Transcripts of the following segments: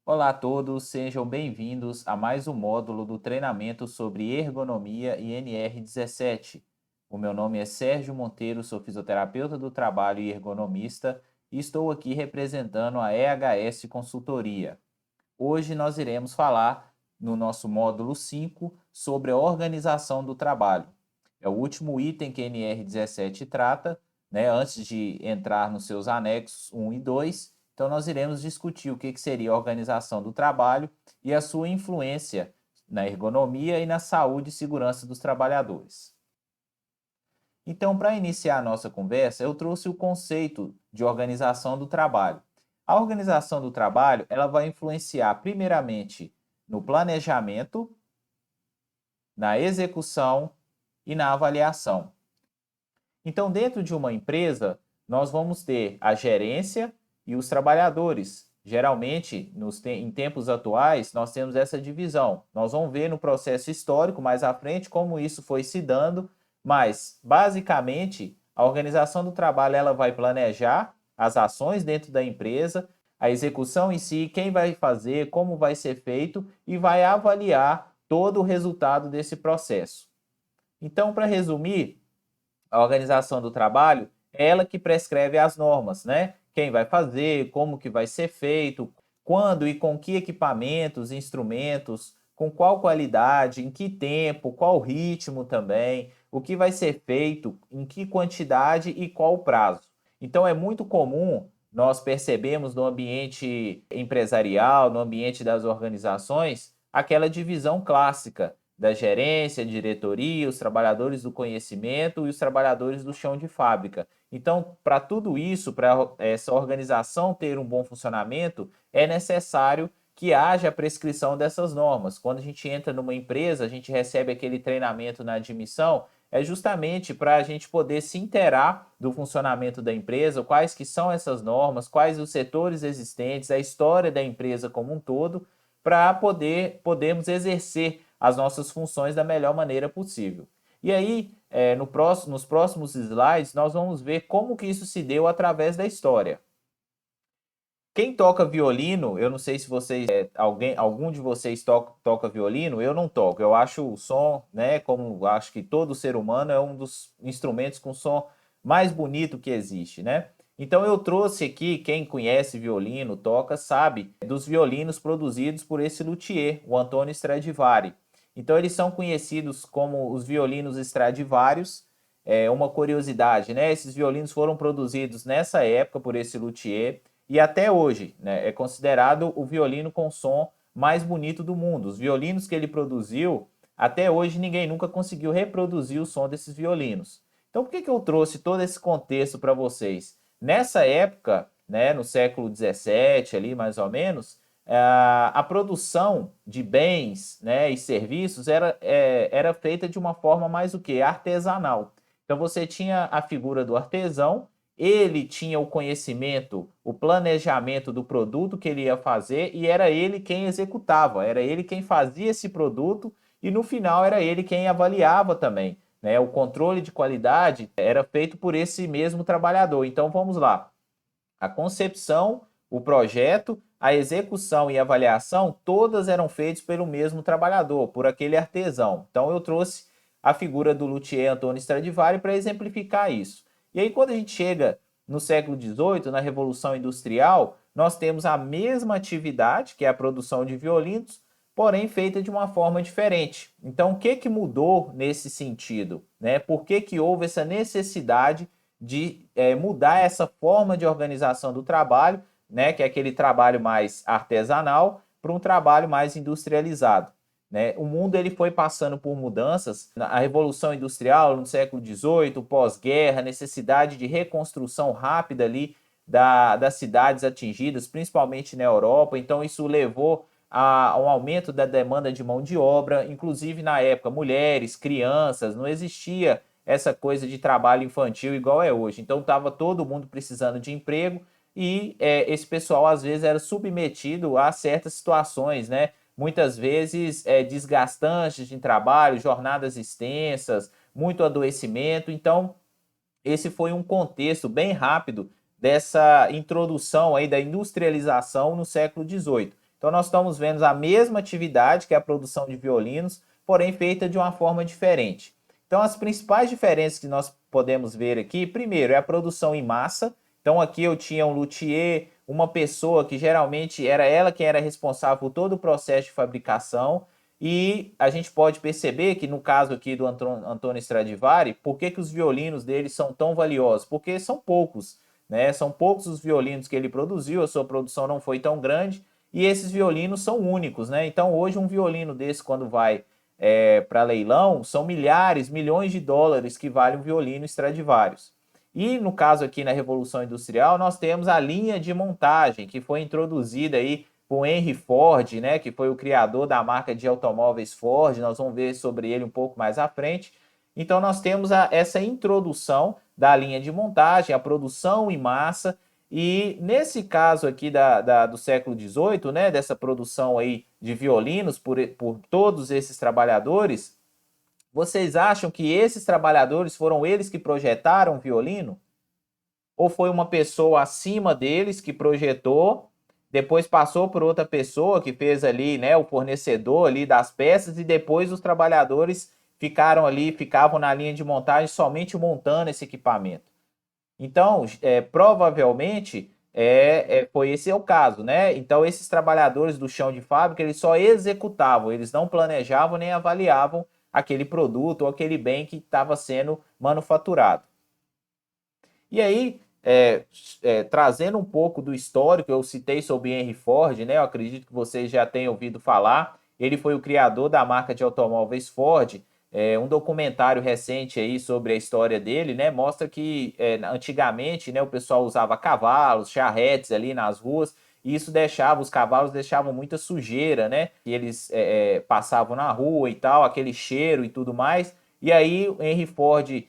Olá a todos, sejam bem-vindos a mais um módulo do treinamento sobre ergonomia e NR17. O meu nome é Sérgio Monteiro, sou fisioterapeuta do trabalho e ergonomista e estou aqui representando a EHS Consultoria. Hoje nós iremos falar no nosso módulo 5 sobre a organização do trabalho. É o último item que a NR17 trata, né, antes de entrar nos seus anexos 1 e 2. Então, nós iremos discutir o que seria a organização do trabalho e a sua influência na ergonomia e na saúde e segurança dos trabalhadores. Então, para iniciar a nossa conversa, eu trouxe o conceito de organização do trabalho. A organização do trabalho, ela vai influenciar primeiramente no planejamento, na execução e na avaliação. Então, dentro de uma empresa, nós vamos ter a gerência e os trabalhadores. Geralmente, em tempos atuais, nós temos essa divisão. Nós vamos ver no processo histórico mais à frente como isso foi se dando, mas, basicamente, a organização do trabalho ela vai planejar as ações dentro da empresa, a execução em si, quem vai fazer, como vai ser feito e vai avaliar todo o resultado desse processo. Então, para resumir, a organização do trabalho é ela que prescreve as normas, né? Quem vai fazer, como que vai ser feito, quando e com que equipamentos, instrumentos, com qual qualidade, em que tempo, qual ritmo também, o que vai ser feito, em que quantidade e qual prazo. Então é muito comum nós percebemos no ambiente empresarial, no ambiente das organizações, aquela divisão clássica da gerência, diretoria, os trabalhadores do conhecimento e os trabalhadores do chão de fábrica. Então, para tudo isso, para essa organização ter um bom funcionamento, é necessário que haja a prescrição dessas normas. Quando a gente entra numa empresa, a gente recebe aquele treinamento na admissão, é justamente para a gente poder se inteirar do funcionamento da empresa, quais que são essas normas, quais os setores existentes, a história da empresa como um todo, para podermos exercer as nossas funções da melhor maneira possível. E aí, nos próximos slides, nós vamos ver como que isso se deu através da história. Quem toca violino, eu não sei se vocês, algum de vocês toca violino, eu não toco. Eu acho o som, né, como acho que todo ser humano é um dos instrumentos com som mais bonito que existe, né? Então eu trouxe aqui, quem conhece violino, toca, sabe, dos violinos produzidos por esse luthier, o Antonio Stradivari. Então eles são conhecidos como os violinos Stradivarius. É uma curiosidade, né? Esses violinos foram produzidos nessa época por esse luthier e até hoje, né, é considerado o violino com som mais bonito do mundo. Os violinos que ele produziu, até hoje ninguém nunca conseguiu reproduzir o som desses violinos. Então, por que eu trouxe todo esse contexto para vocês? Nessa época, né, no século XVII, ali mais ou menos, a produção de bens, né, e serviços era feita de uma forma mais o que? Artesanal. Então, você tinha a figura do artesão, ele tinha o conhecimento, o planejamento do produto que ele ia fazer e era ele quem executava, era ele quem fazia esse produto e no final era ele quem avaliava também, né? O controle de qualidade era feito por esse mesmo trabalhador. Então vamos lá. A concepção, o projeto, a execução e a avaliação, todas eram feitas pelo mesmo trabalhador, por aquele artesão. Então eu trouxe a figura do luthier Antônio Stradivari para exemplificar isso. E aí, quando a gente chega no século XVIII, na Revolução Industrial, nós temos a mesma atividade, que é a produção de violinos, porém feita de uma forma diferente. Então, o que mudou nesse sentido? Né? Por que houve essa necessidade de mudar essa forma de organização do trabalho, né, que é aquele trabalho mais artesanal, para um trabalho mais industrializado? Né? O mundo ele foi passando por mudanças, a Revolução Industrial no século XVIII, pós-guerra, necessidade de reconstrução rápida ali das cidades atingidas, principalmente na Europa. Então isso levou a um aumento da demanda de mão de obra, inclusive na época, mulheres, crianças, não existia essa coisa de trabalho infantil igual é hoje. Então estava todo mundo precisando de emprego e esse pessoal às vezes era submetido a certas situações, né? Muitas vezes desgastantes de trabalho, jornadas extensas, muito adoecimento. Então, esse foi um contexto bem rápido dessa introdução aí da industrialização no século XVIII. Então nós estamos vendo a mesma atividade, que é a produção de violinos, porém feita de uma forma diferente. Então as principais diferenças que nós podemos ver aqui, primeiro, é a produção em massa. Então aqui eu tinha um luthier, uma pessoa que geralmente era ela quem era responsável por todo o processo de fabricação, e a gente pode perceber que no caso aqui do Antonio Stradivari, por que os violinos dele são tão valiosos? Porque são poucos, né? São poucos os violinos que ele produziu, a sua produção não foi tão grande, e esses violinos são únicos, né? Então hoje um violino desse, quando vai para leilão, são milhares, milhões de dólares que vale um violino Stradivarius. E no caso aqui na Revolução Industrial, nós temos a linha de montagem, que foi introduzida aí por Henry Ford, né, que foi o criador da marca de automóveis Ford. Nós vamos ver sobre ele um pouco mais à frente. Então nós temos essa introdução da linha de montagem, a produção em massa, e nesse caso aqui do século XVIII, né, dessa produção aí de violinos por todos esses trabalhadores, vocês acham que esses trabalhadores foram eles que projetaram o violino? Ou foi uma pessoa acima deles que projetou, depois passou por outra pessoa que fez ali, né, o fornecedor ali das peças, e depois os trabalhadores ficavam na linha de montagem somente montando esse equipamento? Então, provavelmente, foi esse o caso, né? Então, esses trabalhadores do chão de fábrica, eles só executavam, eles não planejavam nem avaliavam aquele produto ou aquele bem que estava sendo manufaturado. E aí, trazendo um pouco do histórico, eu citei sobre Henry Ford, né? Eu acredito que vocês já tenham ouvido falar. Ele foi o criador da marca de automóveis Ford. Um documentário recente aí sobre a história dele, né? Mostra que antigamente, né, o pessoal usava cavalos, charretes ali nas ruas, e isso os cavalos deixavam muita sujeira, né? E eles passavam na rua e tal, aquele cheiro e tudo mais. E aí o Henry Ford,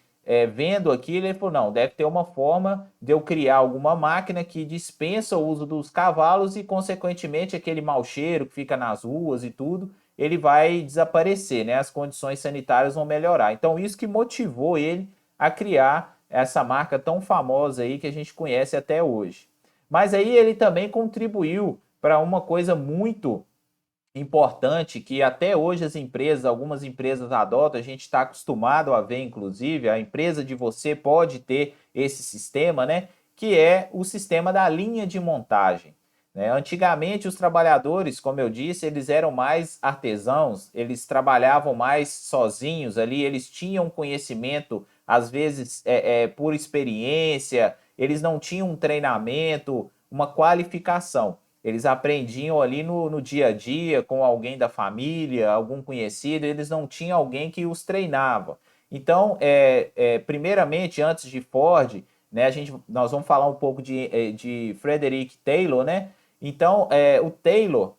vendo aquilo, ele falou: não, deve ter uma forma de eu criar alguma máquina que dispensa o uso dos cavalos e, consequentemente, aquele mau cheiro que fica nas ruas e tudo, ele vai desaparecer, né? As condições sanitárias vão melhorar. Então, isso que motivou ele a criar essa marca tão famosa aí que a gente conhece até hoje. Mas aí ele também contribuiu para uma coisa muito importante que até hoje algumas empresas adotam, a gente está acostumado a ver, inclusive, a empresa de você pode ter esse sistema, né? Que é o sistema da linha de montagem, né? Antigamente, os trabalhadores, como eu disse, eles eram mais artesãos, eles trabalhavam mais sozinhos ali, eles tinham conhecimento, às vezes, por experiência, eles não tinham um treinamento, uma qualificação. Eles aprendiam ali no dia a dia, com alguém da família, algum conhecido, eles não tinham alguém que os treinava. Então, primeiramente, antes de Ford, né, nós vamos falar um pouco de Frederick Taylor, né? Então, o Taylor,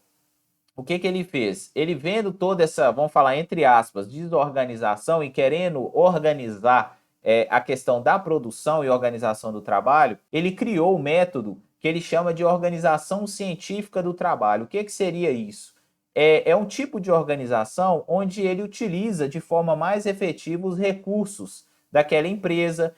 o que ele fez? Ele vendo toda essa, vamos falar entre aspas, desorganização e querendo organizar a questão da produção e organização do trabalho, ele criou o método que ele chama de organização científica do trabalho. O que seria isso? É um tipo de organização onde ele utiliza de forma mais efetiva os recursos daquela empresa.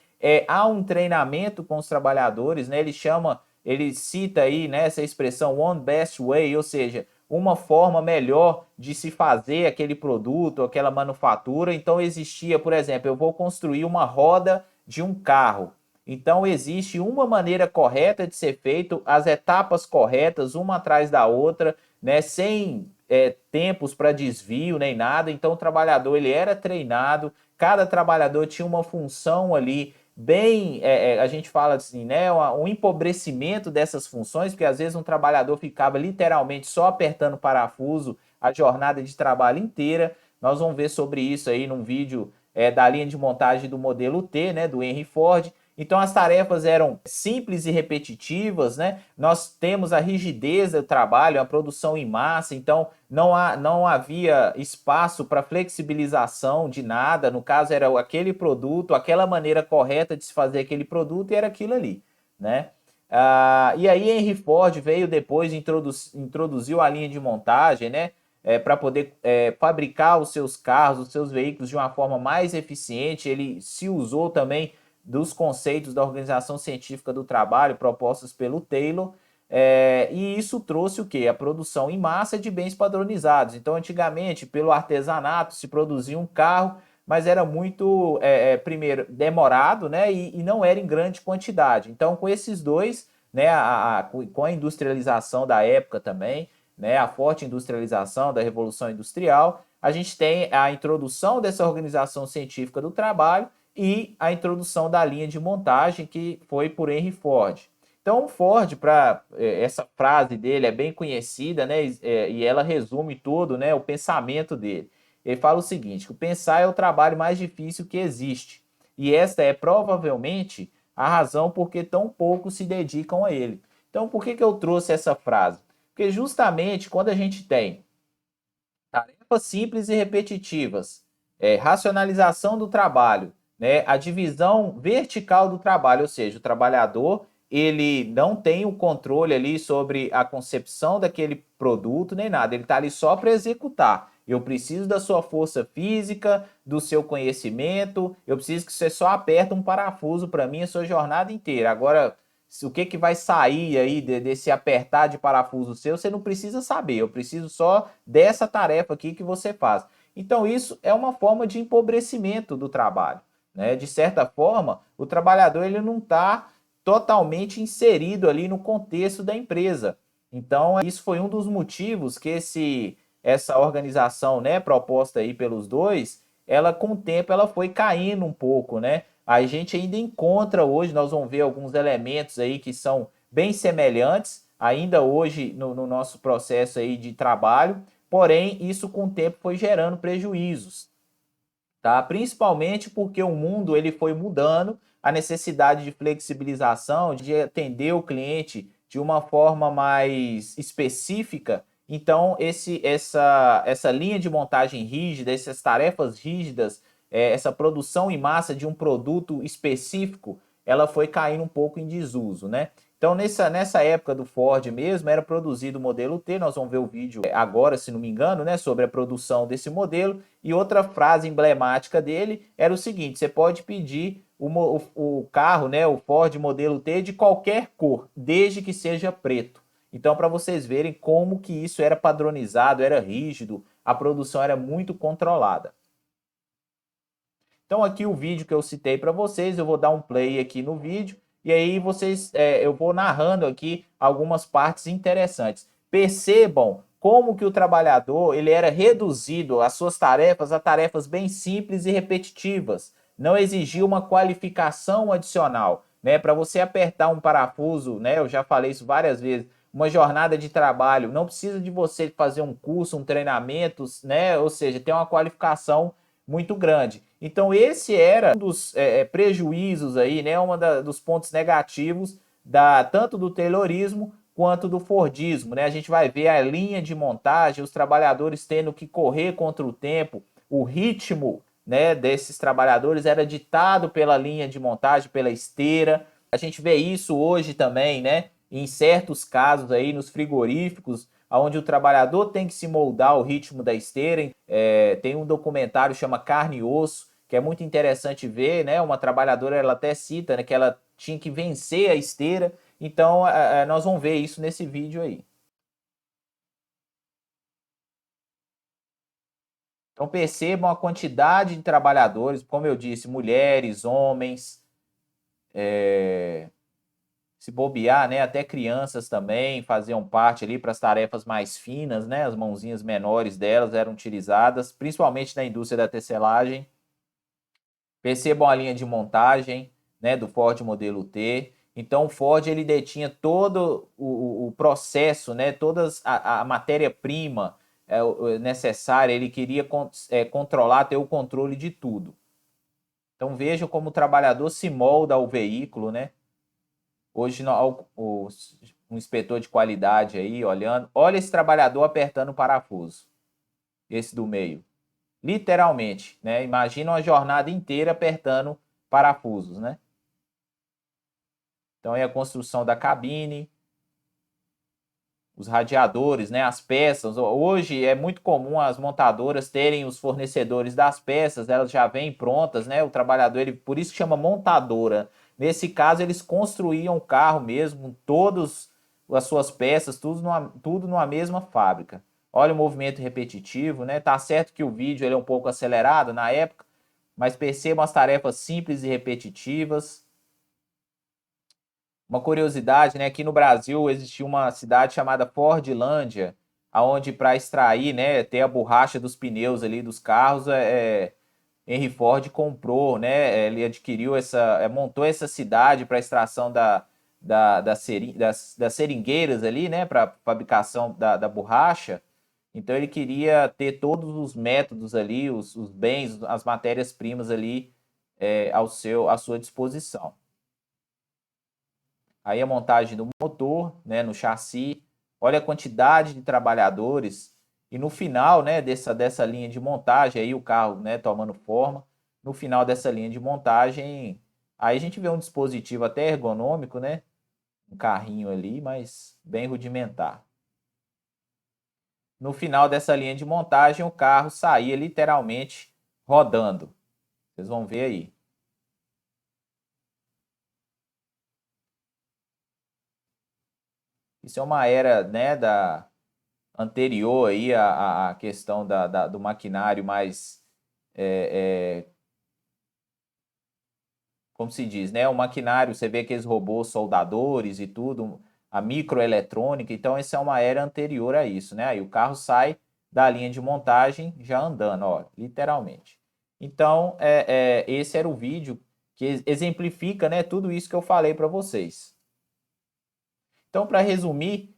Há um treinamento com os trabalhadores, né? Ele cita aí, né, essa expressão one best way, ou seja, uma forma melhor de se fazer aquele produto, aquela manufatura. Então existia, por exemplo, eu vou construir uma roda de um carro. Então existe uma maneira correta de ser feito, as etapas corretas, uma atrás da outra, né, sem tempos para desvio nem nada. Então o trabalhador ele era treinado, cada trabalhador tinha uma função ali bem, a gente fala assim, né, um empobrecimento dessas funções, porque às vezes um trabalhador ficava literalmente só apertando parafuso a jornada de trabalho inteira. Nós vamos ver sobre isso aí num vídeo da linha de montagem do modelo T, né, do Henry Ford. Então as tarefas eram simples e repetitivas, né? Nós temos a rigidez do trabalho, a produção em massa, então não havia espaço para flexibilização de nada. No caso, era aquele produto, aquela maneira correta de se fazer aquele produto, e era aquilo ali, né? E aí Henry Ford veio depois, introduziu a linha de montagem, né? Para poder fabricar os seus carros, os seus veículos de uma forma mais eficiente. Ele se usou também dos conceitos da organização científica do trabalho propostos pelo Taylor. E isso trouxe o quê? A produção em massa de bens padronizados. Então, antigamente, pelo artesanato, se produzia um carro, mas era muito, primeiro, demorado, né? E não era em grande quantidade. Então, com esses dois, né? Com a industrialização da época também, né? A forte industrialização da Revolução Industrial, a gente tem a introdução dessa organização científica do trabalho e a introdução da linha de montagem, que foi por Henry Ford. Então, o Ford, essa frase dele é bem conhecida, né? E ela resume todo, né, o pensamento dele. Ele fala o seguinte: que o pensar é o trabalho mais difícil que existe. E esta é provavelmente a razão por que tão poucos se dedicam a ele. Então, por que eu trouxe essa frase? Porque justamente quando a gente tem tarefas simples e repetitivas, racionalização do trabalho, né, a divisão vertical do trabalho, ou seja, o trabalhador ele não tem o controle ali sobre a concepção daquele produto nem nada, ele está ali só para executar. Eu preciso da sua força física, do seu conhecimento, eu preciso que você só aperta um parafuso para mim a sua jornada inteira. Agora, o que vai sair aí desse apertar de parafuso seu, você não precisa saber. Eu preciso só dessa tarefa aqui que você faz. Então, isso é uma forma de empobrecimento do trabalho, né? De certa forma, o trabalhador ele não está totalmente inserido ali no contexto da empresa. Então, isso foi um dos motivos que essa organização, né, proposta aí pelos dois, ela com o tempo ela foi caindo um pouco, né? A gente ainda encontra hoje, nós vamos ver alguns elementos aí que são bem semelhantes, ainda hoje no nosso processo aí de trabalho, porém isso com o tempo foi gerando prejuízos, tá? Principalmente porque o mundo ele foi mudando, a necessidade de flexibilização, de atender o cliente de uma forma mais específica. Então, essa linha de montagem rígida, essas tarefas rígidas, essa produção em massa de um produto específico, ela foi caindo um pouco em desuso, né? Então, nessa época do Ford mesmo, era produzido o modelo T, nós vamos ver o vídeo agora, se não me engano, né, sobre a produção desse modelo. E outra frase emblemática dele era o seguinte: você pode pedir o carro, né, o Ford modelo T de qualquer cor, desde que seja preto. Então, para vocês verem como que isso era padronizado, era rígido, a produção era muito controlada. Então, aqui o vídeo que eu citei para vocês, eu vou dar um play aqui no vídeo e aí eu vou narrando aqui algumas partes interessantes. Percebam como que o trabalhador ele era reduzido as suas tarefas a tarefas bem simples e repetitivas. Não exigia uma qualificação adicional, né? Para você apertar um parafuso, né? Eu já falei isso várias vezes. Uma jornada de trabalho não precisa de você fazer um curso, um treinamento, né? Ou seja, ter uma qualificação muito grande. Então, esse era um dos prejuízos aí, né? Dos pontos negativos tanto do Taylorismo quanto do Fordismo, né? A gente vai ver a linha de montagem, os trabalhadores tendo que correr contra o tempo, o ritmo, né, desses trabalhadores era ditado pela linha de montagem, pela esteira. A gente vê isso hoje também, né? Em certos casos aí nos frigoríficos, onde o trabalhador tem que se moldar ao ritmo da esteira. Tem um documentário chama Carne e Osso, que é muito interessante ver, né? Uma trabalhadora, ela até cita, né, que ela tinha que vencer a esteira. Então, nós vamos ver isso nesse vídeo aí. Então, percebam a quantidade de trabalhadores, como eu disse, mulheres, homens, se bobear, né? Até crianças também faziam parte ali para as tarefas mais finas, né? As mãozinhas menores delas eram utilizadas, principalmente na indústria da tecelagem. Percebam a linha de montagem, né, do Ford modelo T. Então, o Ford ele detinha todo o processo, né, toda a matéria-prima necessária, ele queria controlar, ter o controle de tudo. Então, vejam como o trabalhador se molda ao veículo, né? Hoje, um inspetor de qualidade aí, olhando, olha esse trabalhador apertando o parafuso, esse do meio. Literalmente, né? Imagina uma jornada inteira apertando parafusos, né? Então é a construção da cabine, os radiadores, né? As peças. Hoje é muito comum as montadoras terem os fornecedores das peças, elas já vêm prontas, né? O trabalhador, ele, por isso que chama montadora. Nesse caso, eles construíam o carro mesmo, todos as suas peças, tudo numa mesma fábrica. Olha o movimento repetitivo, né? Tá certo que o vídeo ele é um pouco acelerado na época, mas percebam as tarefas simples e repetitivas. Uma curiosidade, né? Aqui no Brasil existia uma cidade chamada Fordlândia, aonde para extrair, né, ter a borracha dos pneus ali dos carros, Henry Ford comprou, né? Ele adquiriu montou essa cidade para extração das seringueiras ali, né? Para fabricação da borracha. Então ele queria ter todos os métodos ali, os bens, as matérias-primas ali à sua disposição. Aí a montagem do motor, né, no chassi, olha a quantidade de trabalhadores e no final, né, dessa linha de montagem, aí o carro, né, tomando forma, no final dessa linha de montagem, aí a gente vê um dispositivo até ergonômico, né, um carrinho ali, mas bem rudimentar. No final dessa linha de montagem, o carro saía literalmente rodando. Vocês vão ver aí. Isso é uma era, né, anterior aí à questão do maquinário mais, como se diz, né? O maquinário, você vê aqueles robôs soldadores e tudo, a microeletrônica, então essa é uma era anterior a isso, né? Aí o carro sai da linha de montagem já andando, ó, literalmente. Então, esse era o vídeo que exemplifica, né, tudo isso que eu falei para vocês. Então, para resumir,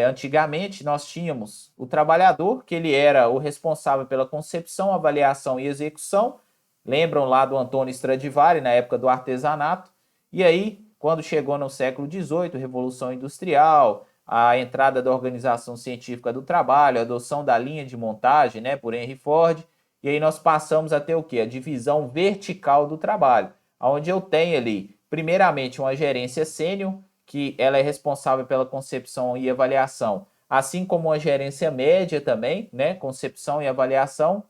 antigamente nós tínhamos o trabalhador, que ele era o responsável pela concepção, avaliação e execução. Lembram lá do Antônio Stradivari, na época do artesanato. E aí, quando chegou no século XVIII, Revolução Industrial, a entrada da Organização Científica do Trabalho, a adoção da linha de montagem, né, por Henry Ford, e aí nós passamos a ter o quê? A divisão vertical do trabalho, onde eu tenho ali, primeiramente, uma gerência sênior, que ela é responsável pela concepção e avaliação, assim como a gerência média também, né? Concepção e avaliação.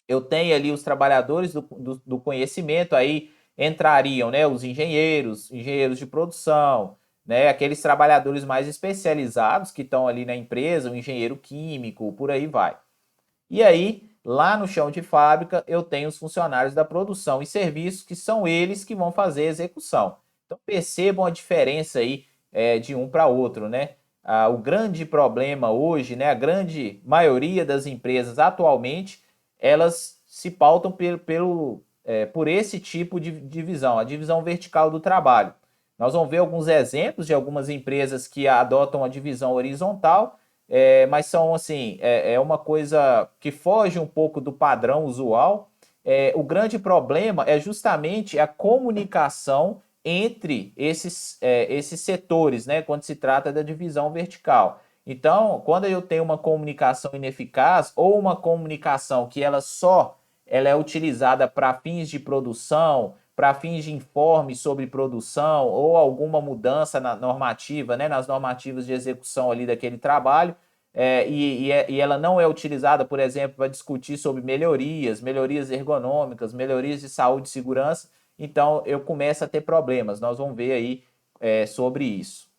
Eu tenho ali os trabalhadores do conhecimento, aí entrariam, né, os engenheiros, engenheiros de produção, né, aqueles trabalhadores mais especializados que estão ali na empresa, o engenheiro químico, por aí vai. E aí, lá no chão de fábrica, eu tenho os funcionários da produção e serviços, que são eles que vão fazer a execução. Então, percebam a diferença aí de um para outro, né? O grande problema hoje, né, a grande maioria das empresas atualmente, elas se pautam por esse tipo de divisão, a divisão vertical do trabalho. Nós vamos ver alguns exemplos de algumas empresas que adotam a divisão horizontal, mas são assim, uma coisa que foge um pouco do padrão usual. O grande problema é justamente a comunicação entre esses setores, né, quando se trata da divisão vertical. Então, quando eu tenho uma comunicação ineficaz ou uma comunicação que ela é utilizada para fins de produção, para fins de informe sobre produção ou alguma mudança na normativa, né, nas normativas de execução ali daquele trabalho, e ela não é utilizada, por exemplo, para discutir sobre melhorias ergonômicas, melhorias de saúde e segurança, então eu começo a ter problemas. Nós vamos ver aí sobre isso.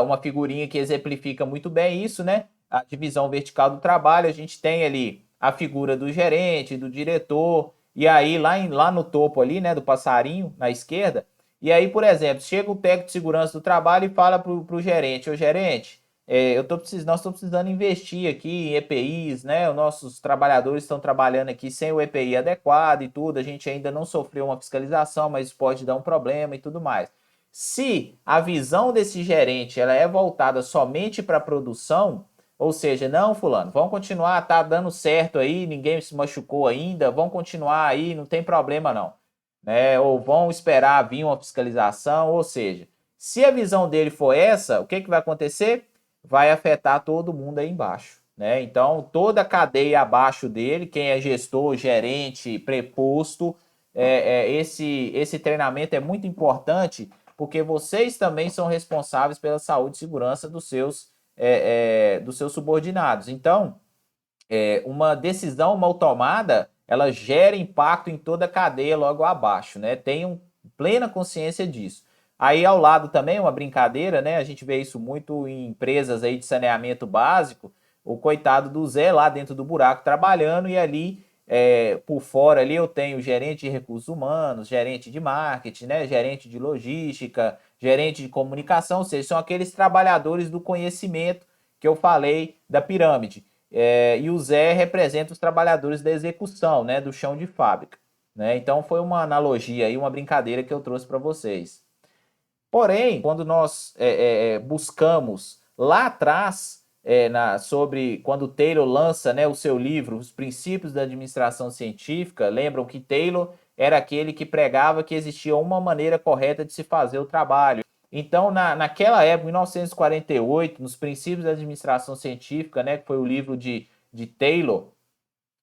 Uma figurinha que exemplifica muito bem isso, né? A divisão vertical do trabalho, a gente tem ali a figura do gerente, do diretor, e aí lá no topo ali, né, do passarinho, na esquerda, e aí, por exemplo, chega o técnico de segurança do trabalho e fala para o gerente, ô gerente, nós estamos precisando investir aqui em EPIs, né? Os nossos trabalhadores estão trabalhando aqui sem o EPI adequado e tudo, a gente ainda não sofreu uma fiscalização, mas pode dar um problema e tudo mais. Se a visão desse gerente ela é voltada somente para a produção, ou seja, não, fulano, vamos continuar, tá dando certo aí, ninguém se machucou ainda, vamos continuar aí, não tem problema não, né? Ou vão esperar vir uma fiscalização, ou seja, se a visão dele for essa, o que vai acontecer? Vai afetar todo mundo aí embaixo, né? Então, toda a cadeia abaixo dele, quem é gestor, gerente, preposto, esse treinamento é muito importante, porque vocês também são responsáveis pela saúde e segurança dos seus subordinados. Então, uma decisão mal tomada, ela gera impacto em toda a cadeia logo abaixo, né? Tenham plena consciência disso. Aí ao lado também uma brincadeira, né? A gente vê isso muito em empresas aí de saneamento básico, o coitado do Zé lá dentro do buraco trabalhando e ali por fora ali eu tenho gerente de recursos humanos, gerente de marketing, né? Gerente de logística, gerente de comunicação, ou seja, são aqueles trabalhadores do conhecimento que eu falei da pirâmide. E o Zé representa os trabalhadores da execução, né? Do chão de fábrica. Né? Então foi uma analogia aí, uma brincadeira que eu trouxe para vocês. Porém, quando nós buscamos lá atrás sobre quando Taylor lança, né, o seu livro, Os Princípios da Administração Científica, lembram que Taylor era aquele que pregava que existia uma maneira correta de se fazer o trabalho. Então, naquela época, em 1948, nos Princípios da Administração Científica, né, que foi o livro de Taylor,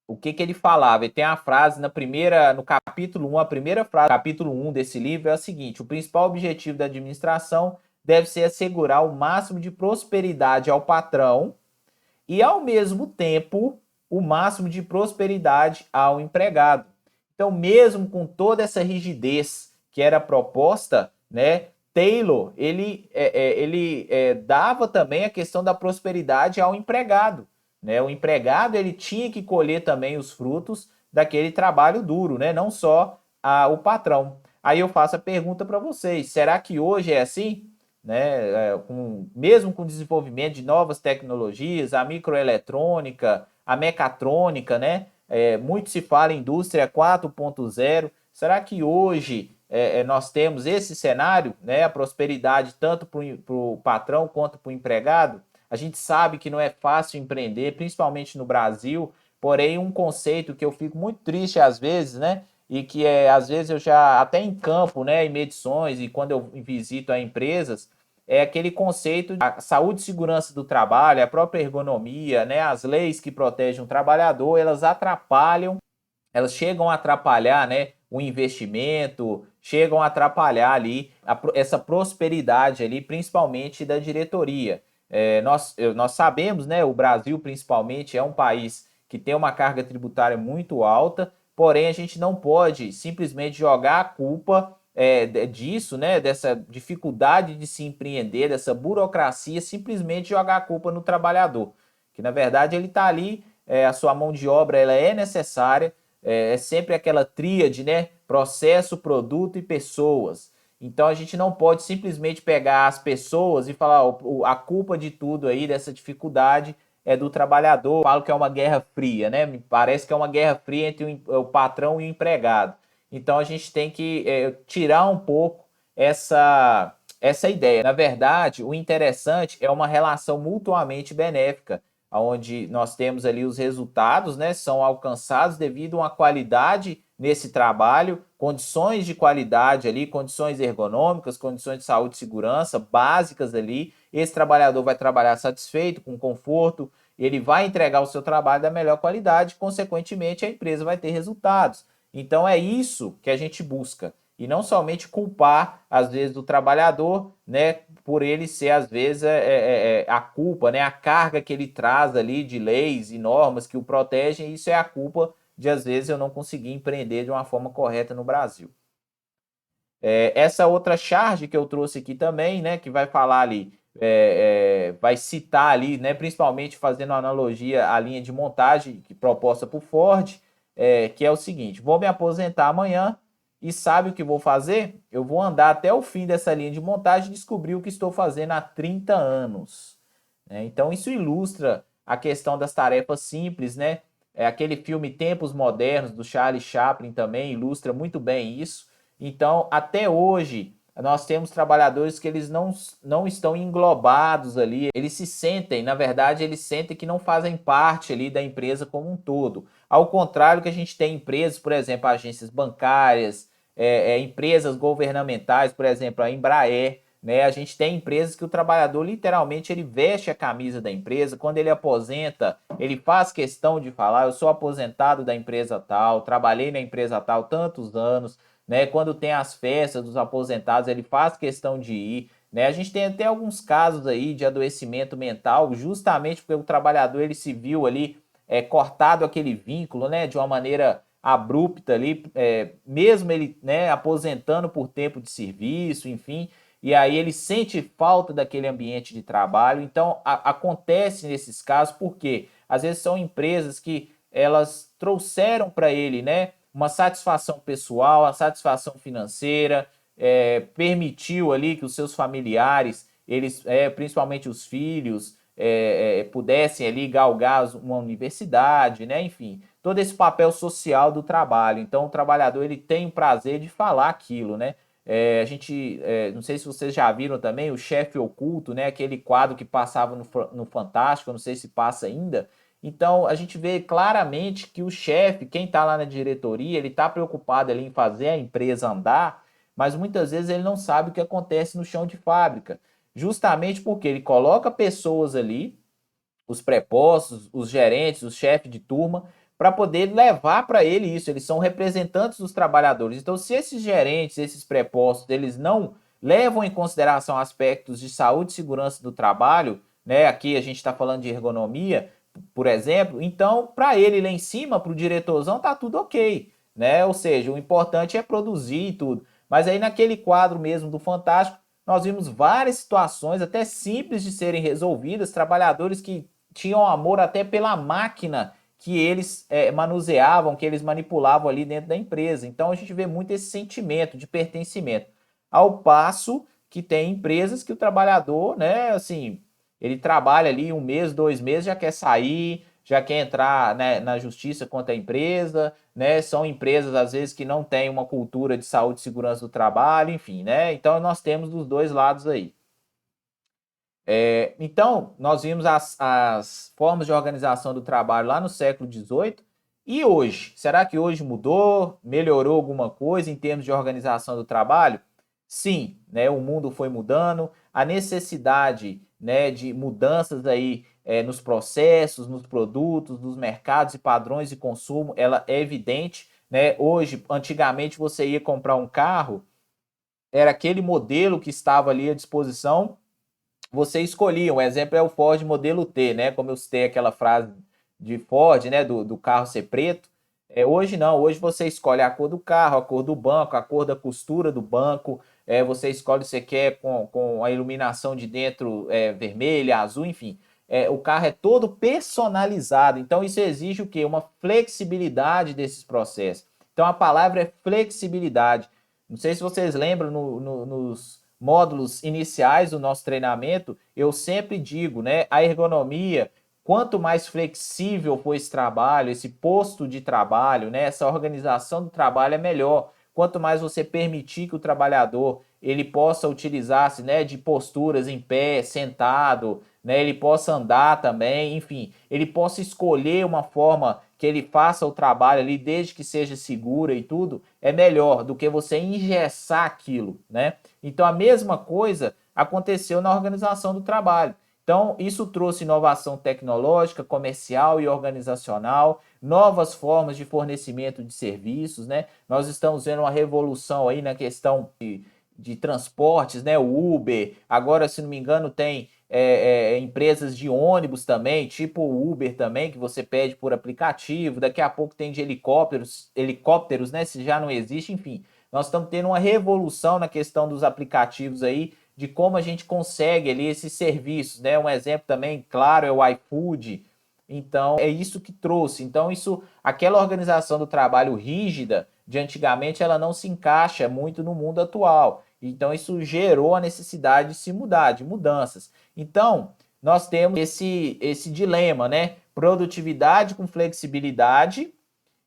o que ele falava? Ele tem a frase no capítulo 1, a primeira frase do capítulo 1 desse livro é a seguinte: o principal objetivo da administração deve ser assegurar o máximo de prosperidade ao patrão e, ao mesmo tempo, o máximo de prosperidade ao empregado. Então, mesmo com toda essa rigidez que era proposta, né, Taylor, ele dava também a questão da prosperidade ao empregado. Né? O empregado ele tinha que colher também os frutos daquele trabalho duro, né? Não só o patrão. Aí eu faço a pergunta para vocês: será que hoje é assim? Né? Mesmo com o desenvolvimento de novas tecnologias, a microeletrônica, a mecatrônica, né? Muito se fala em indústria 4.0. Será que hoje nós temos esse cenário, né? A prosperidade tanto para o patrão quanto para o empregado? A gente sabe que não é fácil empreender, principalmente no Brasil, porém um conceito que eu fico muito triste às vezes, né? E que às vezes eu já até em campo, né, em medições e quando eu visito as empresas, é aquele conceito da saúde e segurança do trabalho, a própria ergonomia, né, as leis que protegem o trabalhador, elas chegam a atrapalhar, né, o investimento, chegam a atrapalhar ali essa prosperidade ali, principalmente da diretoria. Nós sabemos, né, o Brasil principalmente é um país que tem uma carga tributária muito alta, porém a gente não pode simplesmente jogar a culpa disso, né, dessa dificuldade de se empreender, dessa burocracia, simplesmente jogar a culpa no trabalhador, que na verdade ele está ali, a sua mão de obra ela é necessária, sempre aquela tríade, né, processo, produto e pessoas. Então a gente não pode simplesmente pegar as pessoas e falar a culpa de tudo aí, dessa dificuldade, é do trabalhador. Eu falo que é uma guerra fria, né? Me parece que é uma guerra fria entre o patrão e o empregado. Então a gente tem que tirar um pouco essa ideia. Na verdade, o interessante é uma relação mutuamente benéfica, onde nós temos ali os resultados, né, são alcançados devido a uma qualidade nesse trabalho, condições de qualidade ali, condições ergonômicas, condições de saúde e segurança básicas ali. Esse trabalhador vai trabalhar satisfeito, com conforto, ele vai entregar o seu trabalho da melhor qualidade, consequentemente a empresa vai ter resultados. Então é isso que a gente busca. E não somente culpar, às vezes, o trabalhador, né, por ele ser, às vezes, a culpa, né, a carga que ele traz ali de leis e normas que o protegem, isso é a culpa de, às vezes, eu não conseguir empreender de uma forma correta no Brasil. Essa outra charge que eu trouxe aqui também, né, que vai falar ali, vai citar ali, né, principalmente fazendo analogia à linha de montagem proposta por Ford, que é o seguinte: vou me aposentar amanhã e sabe o que vou fazer? Eu vou andar até o fim dessa linha de montagem e descobrir o que estou fazendo há 30 anos. Então isso ilustra a questão das tarefas simples, né? Aquele filme Tempos Modernos do Charlie Chaplin também ilustra muito bem isso. Então, até hoje, nós temos trabalhadores que eles não estão englobados ali, eles se sentem, na verdade, eles sentem que não fazem parte ali da empresa como um todo. Ao contrário que a gente tem empresas, por exemplo, agências bancárias, empresas governamentais, por exemplo, a Embraer, né? A gente tem empresas que o trabalhador literalmente ele veste a camisa da empresa, quando ele aposenta, ele faz questão de falar: eu sou aposentado da empresa tal, trabalhei na empresa tal tantos anos, né? Quando tem as festas dos aposentados, ele faz questão de ir, né? A gente tem até alguns casos aí de adoecimento mental, justamente porque o trabalhador ele se viu ali cortado aquele vínculo, né? De uma maneira abrupta ali, mesmo ele, né, aposentando por tempo de serviço, enfim. e aí ele sente falta daquele ambiente de trabalho. Então, acontece nesses casos, porque às vezes são empresas que elas trouxeram para ele, né, uma satisfação pessoal, a satisfação financeira, permitiu ali que os seus familiares, eles, principalmente os filhos, pudessem ali galgar uma universidade, né? Enfim, todo esse papel social do trabalho. Então, o trabalhador ele tem o prazer de falar aquilo, né? A gente, não sei se vocês já viram também o Chefe Oculto, né? Aquele quadro que passava no Fantástico, eu não sei se passa ainda. Então, a gente vê claramente que o chefe, quem está lá na diretoria, ele está preocupado ali em fazer a empresa andar, mas muitas vezes ele não sabe o que acontece no chão de fábrica, justamente porque ele coloca pessoas ali, os prepostos, os gerentes, os chefes de turma, para poder levar para ele isso. Eles são representantes dos trabalhadores. Então, se esses gerentes, esses prepostos, eles não levam em consideração aspectos de saúde e segurança do trabalho, né? Aqui a gente está falando de ergonomia, por exemplo. Então, para ele lá em cima, para o diretorzão, tá tudo ok, né? Ou seja, o importante é produzir e tudo. Mas aí naquele quadro mesmo do Fantástico, nós vimos várias situações, até simples de serem resolvidas, trabalhadores que tinham amor até pela máquina que eles manuseavam, que eles manipulavam ali dentro da empresa. Então a gente vê muito esse sentimento de pertencimento. Ao passo que tem empresas que o trabalhador, né, assim, ele trabalha ali um mês, 2 meses, já quer sair, já quer entrar, né, na justiça contra a empresa, né? São empresas, às vezes, que não têm uma cultura de saúde e segurança do trabalho, enfim, né? Então nós temos dos dois lados aí. Então, nós vimos as formas de organização do trabalho lá no século XVIII. E hoje? Será que hoje mudou? Melhorou alguma coisa em termos de organização do trabalho? Sim, né? O mundo foi mudando, a necessidade, né, de mudanças aí nos processos, nos produtos, nos mercados e padrões de consumo, ela é evidente, né? Hoje, antigamente, você ia comprar um carro, era aquele modelo que estava ali à disposição, você escolhia. Um exemplo é o Ford modelo T, né? Como eu citei aquela frase de Ford, né? Do carro ser preto. Hoje não, hoje você escolhe a cor do carro, a cor do banco, a cor da costura do banco. Você escolhe se você quer com a iluminação de dentro vermelha, azul, enfim. O carro é todo personalizado. Então isso exige o quê? Uma flexibilidade desses processos. Então a palavra é flexibilidade. Não sei se vocês lembram nos módulos iniciais do nosso treinamento, eu sempre digo, né, a ergonomia, quanto mais flexível for esse trabalho, esse posto de trabalho, né, essa organização do trabalho é melhor. Quanto mais você permitir que o trabalhador ele possa utilizar-se, né, de posturas em pé, sentado, né, ele possa andar também, enfim, ele possa escolher uma forma que ele faça o trabalho ali, desde que seja segura e tudo, é melhor do que você engessar aquilo, né? Então a mesma coisa aconteceu na organização do trabalho. Então, isso trouxe inovação tecnológica, comercial e organizacional, novas formas de fornecimento de serviços, né? Nós estamos vendo uma revolução aí na questão de transportes, né? O Uber, agora, se não me engano, tem empresas de ônibus também, tipo o Uber também, que você pede por aplicativo. Daqui a pouco tem de helicópteros, né? Se já não existe, enfim. Nós estamos tendo uma revolução na questão dos aplicativos aí, de como a gente consegue ali esses serviços, né? Um exemplo também, claro, é o iFood. Então, é isso que trouxe. Então, isso, aquela organização do trabalho rígida de antigamente, ela não se encaixa muito no mundo atual. Então, isso gerou a necessidade de se mudar, de mudanças. Então, nós temos esse dilema, né? Produtividade com flexibilidade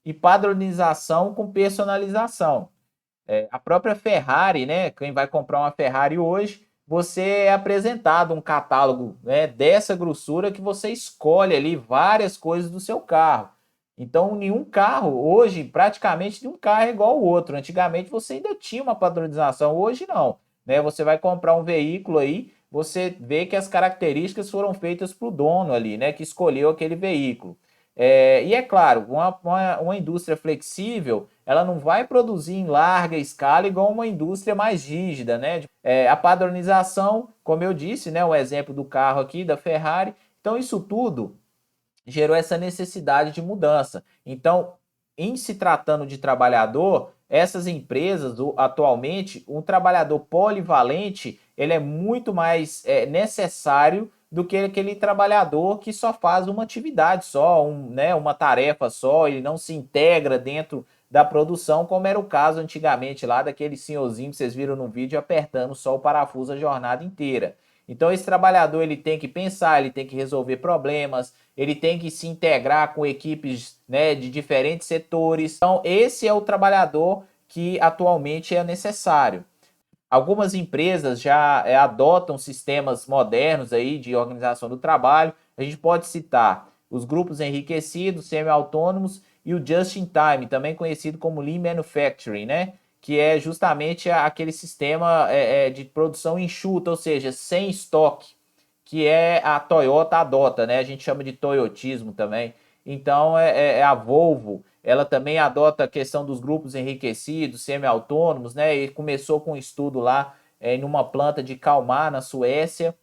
e padronização com personalização. A própria Ferrari, né? Quem vai comprar uma Ferrari hoje, você é apresentado um catálogo, né, dessa grossura que você escolhe ali várias coisas do seu carro. Então, nenhum carro, hoje, praticamente nenhum carro é igual ao outro. Antigamente você ainda tinha uma padronização, hoje não. Né? Você vai comprar um veículo aí, você vê que as características foram feitas para o dono ali, né, que escolheu aquele veículo. E é claro, uma indústria flexível, ela não vai produzir em larga escala igual uma indústria mais rígida, né? A padronização, como eu disse, né, o exemplo do carro aqui, da Ferrari. Então, isso tudo gerou essa necessidade de mudança. Então, em se tratando de trabalhador, essas empresas, atualmente, um trabalhador polivalente, ele é muito mais necessário do que aquele trabalhador que só faz uma atividade só, né, uma tarefa só, ele não se integra dentro da produção, como era o caso antigamente lá daquele senhorzinho que vocês viram no vídeo apertando só o parafuso a jornada inteira. Então esse trabalhador ele tem que pensar, ele tem que resolver problemas, ele tem que se integrar com equipes, né, de diferentes setores. Então esse é o trabalhador que atualmente é necessário. Algumas empresas já adotam sistemas modernos aí de organização do trabalho. A gente pode citar os grupos enriquecidos, semi-autônomos e o just-in-time, também conhecido como Lean Manufacturing, né? Que é justamente aquele sistema de produção enxuta, ou seja, sem estoque, que a Toyota adota, né? A gente chama de toyotismo também. Então, a Volvo, ela também adota a questão dos grupos enriquecidos, semi-autônomos, né? E começou com um estudo lá em uma planta de Kalmar, na Suécia,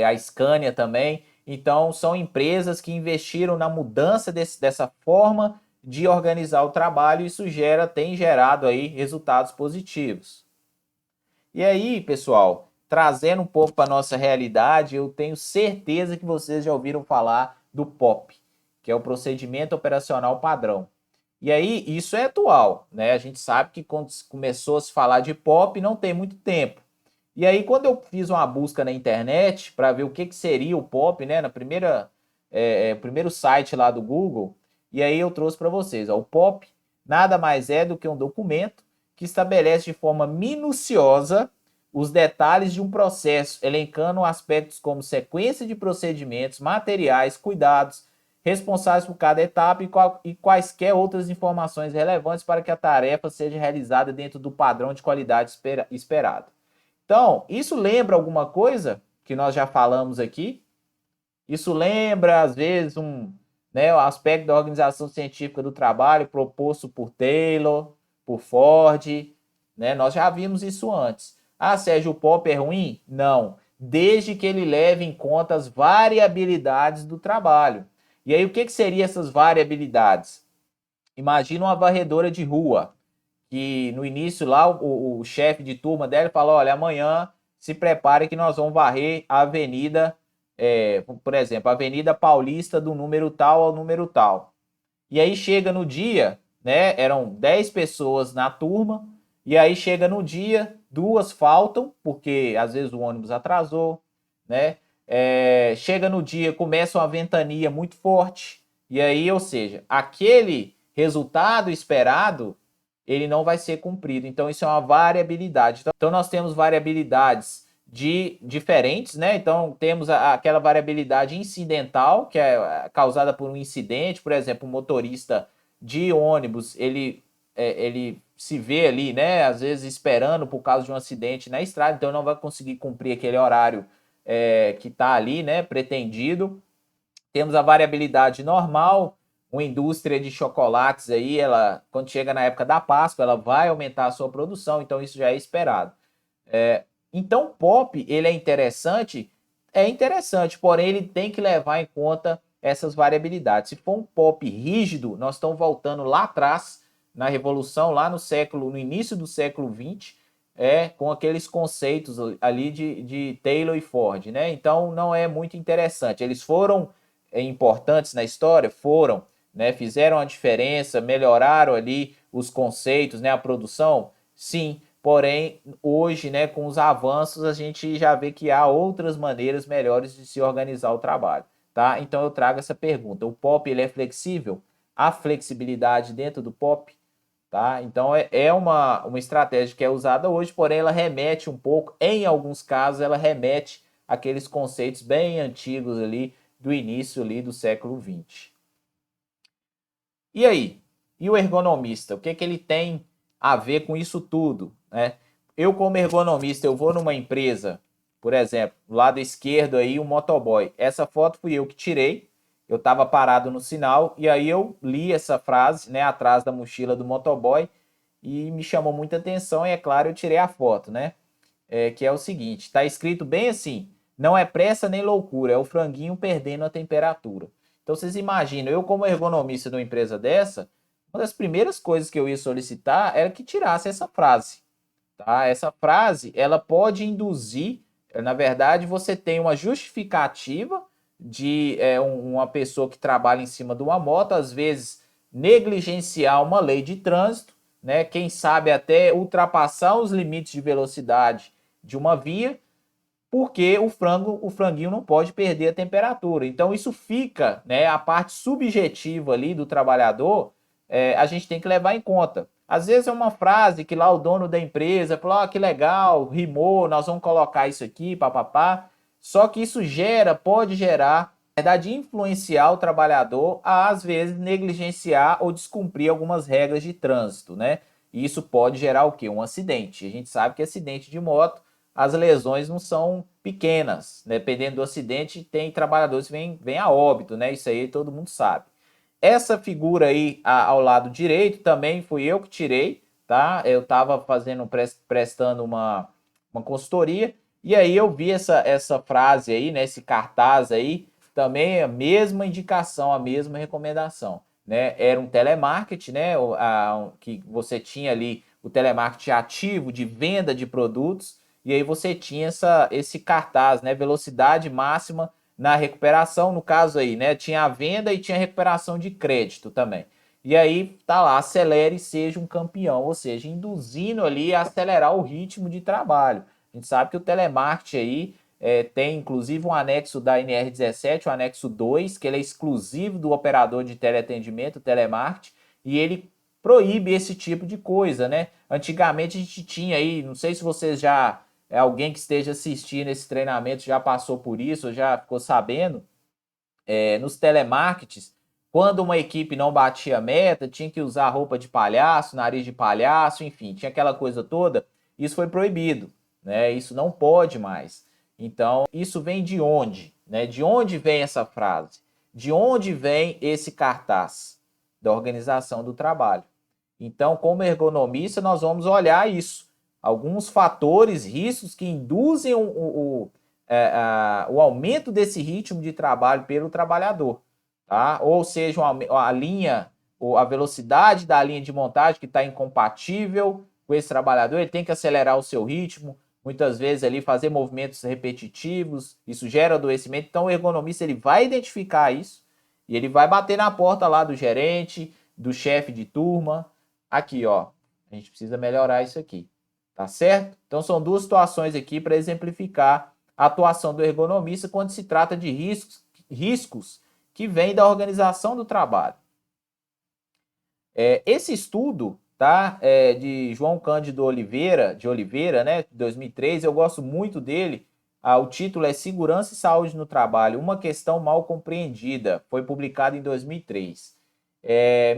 a Scania também. Então, são empresas que investiram na mudança dessa forma de organizar o trabalho e isso tem gerado aí resultados positivos. E aí, pessoal, trazendo um pouco para a nossa realidade, eu tenho certeza que vocês já ouviram falar do POP, que é o Procedimento Operacional Padrão. E aí, isso é atual, né? A gente sabe que quando começou a se falar de POP, não tem muito tempo. E aí, quando eu fiz uma busca na internet para ver o que seria o POP, né? Primeiro site lá do Google, e aí eu trouxe para vocês. Ó, o POP nada mais é do que um documento que estabelece de forma minuciosa os detalhes de um processo, elencando aspectos como sequência de procedimentos, materiais, cuidados, responsáveis por cada etapa e quaisquer outras informações relevantes para que a tarefa seja realizada dentro do padrão de qualidade esperado. Então, isso lembra alguma coisa que nós já falamos aqui? Isso lembra, às vezes, né, o aspecto da organização científica do trabalho proposto por Taylor, por Ford, né? Nós já vimos isso antes. Ah, Sérgio, o POP é ruim? Não. Desde que ele leve em conta as variabilidades do trabalho. E aí, o que seriam essas variabilidades? Imagina uma varredora de rua, que no início lá o chefe de turma dela falou, olha, amanhã se prepare que nós vamos varrer a avenida, por exemplo, a Avenida Paulista do número tal ao número tal. E aí chega no dia, né, eram 10 pessoas na turma, e aí chega no dia, 2 faltam, porque às vezes o ônibus atrasou, né? Chega no dia, começa uma ventania muito forte, e aí, ou seja, aquele resultado esperado, ele não vai ser cumprido. Então, isso é uma variabilidade. Então, nós temos variabilidades diferentes, né? Então, temos aquela variabilidade incidental, que é causada por um incidente, por exemplo, o motorista de ônibus, ele se vê ali, né? Às vezes esperando por causa de um acidente na estrada, então não vai conseguir cumprir aquele horário que está ali, né? Pretendido. Temos a variabilidade normal, uma indústria de chocolates aí, ela, quando chega na época da Páscoa, ela vai aumentar a sua produção, então isso já é esperado. Então, o POP, ele é interessante, porém ele tem que levar em conta essas variabilidades. Se for um POP rígido, nós estamos voltando lá atrás, na Revolução, lá no início do século XX, com aqueles conceitos ali de Taylor e Ford, né? Então, não é muito interessante. Eles foram importantes na história? Foram, né? Fizeram a diferença, melhoraram ali os conceitos, né? A produção? Sim, porém, hoje, né, com os avanços, a gente já vê que há outras maneiras melhores de se organizar o trabalho, tá? Então eu trago essa pergunta. O POP, ele é flexível? Há flexibilidade dentro do POP? Tá? Então é uma estratégia que é usada hoje, porém ela remete um pouco, em alguns casos, ela remete àqueles conceitos bem antigos ali do início ali do século XX. E aí? E o ergonomista? O que ele tem a ver com isso tudo, né? Eu, como ergonomista, eu vou numa empresa, por exemplo, do lado esquerdo aí, um motoboy. Essa foto fui eu que tirei. Eu estava parado no sinal e aí eu li essa frase, né, atrás da mochila do motoboy e me chamou muita atenção e, é claro, eu tirei a foto, né? Que é o seguinte, está escrito bem assim, não é pressa nem loucura, é o franguinho perdendo a temperatura. Então vocês imaginam, eu como ergonomista de uma empresa dessa, uma das primeiras coisas que eu ia solicitar era que tirasse essa frase, tá? Essa frase, ela pode induzir, na verdade, você tem uma justificativa de uma pessoa que trabalha em cima de uma moto, às vezes negligenciar uma lei de trânsito, né? Quem sabe até ultrapassar os limites de velocidade de uma via, porque o franguinho não pode perder a temperatura. Então isso fica, né, a parte subjetiva ali do trabalhador, a gente tem que levar em conta. Às vezes é uma frase que lá o dono da empresa falou, que legal, rimou, nós vamos colocar isso aqui, papapá. Só que isso pode gerar, na verdade, influenciar o trabalhador a, às vezes, negligenciar ou descumprir algumas regras de trânsito, né? E isso pode gerar o quê? Um acidente. A gente sabe que acidente de moto, as lesões não são pequenas. Dependendo do acidente, tem trabalhadores que vêm a óbito, né? Isso aí todo mundo sabe. Essa figura aí ao lado direito também fui eu que tirei, tá? Eu estava prestando uma consultoria e aí eu vi essa frase aí, né? Esse cartaz aí, também a mesma indicação, a mesma recomendação, né? Era um telemarketing, né? Que você tinha ali o telemarketing ativo de venda de produtos e aí você tinha esse cartaz, né? Velocidade máxima na recuperação, no caso aí, né? Tinha a venda e tinha a recuperação de crédito também. E aí tá lá, acelere e seja um campeão, ou seja, induzindo ali a acelerar o ritmo de trabalho. A gente sabe que o telemarketing aí tem inclusive um anexo da NR17, o anexo 2, que ele é exclusivo do operador de teleatendimento, telemarketing, e ele proíbe esse tipo de coisa, né? Antigamente a gente tinha aí, não sei se vocês já alguém que esteja assistindo esse treinamento já passou por isso, já ficou sabendo, nos telemarketings, quando uma equipe não batia a meta, tinha que usar roupa de palhaço, nariz de palhaço, enfim, tinha aquela coisa toda, isso foi proibido, né? Isso não pode mais. Então, isso vem de onde? Né? De onde vem essa frase? De onde vem esse cartaz? Da organização do trabalho. Então, como ergonomista, nós vamos olhar isso. Alguns fatores, riscos que induzem o aumento desse ritmo de trabalho pelo trabalhador. Tá? Ou seja, a linha, ou a velocidade da linha de montagem que está incompatível com esse trabalhador, ele tem que acelerar o seu ritmo, muitas vezes ali fazer movimentos repetitivos, isso gera adoecimento. Então o ergonomista ele vai identificar isso e ele vai bater na porta lá do gerente, do chefe de turma. Aqui, ó, a gente precisa melhorar isso aqui, tá certo? Então são duas situações aqui para exemplificar a atuação do ergonomista quando se trata de riscos que vêm da organização do trabalho. Esse estudo, tá, de João Cândido de Oliveira, né, de 2003, eu gosto muito dele. O título é Segurança e Saúde no Trabalho, uma questão mal compreendida. Foi publicado em 2003.